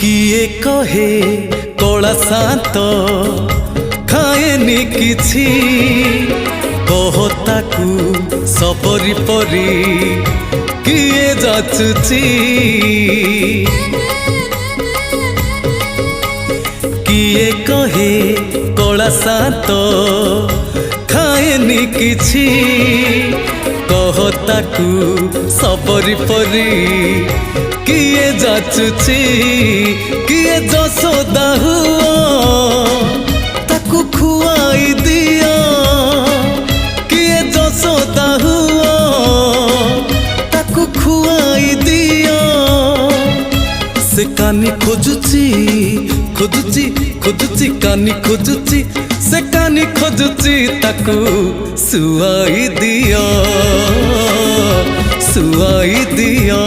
किए कहे कला शांत खाएनी किछि कहताकू सबरी परी किए जाचुची किए कहे कला शांत खाएनी किछि कहताकू सबरी परी किए जाचुची किए जसोदा हुआ ताकू खुआई दिया किए जसोदा हुआ ताकू खुआई दिया से कानी खोजुची खोजुची खोजुची कानी खोजुची से कानी खोजुची ताकू सुआई दिया सुआई दिया।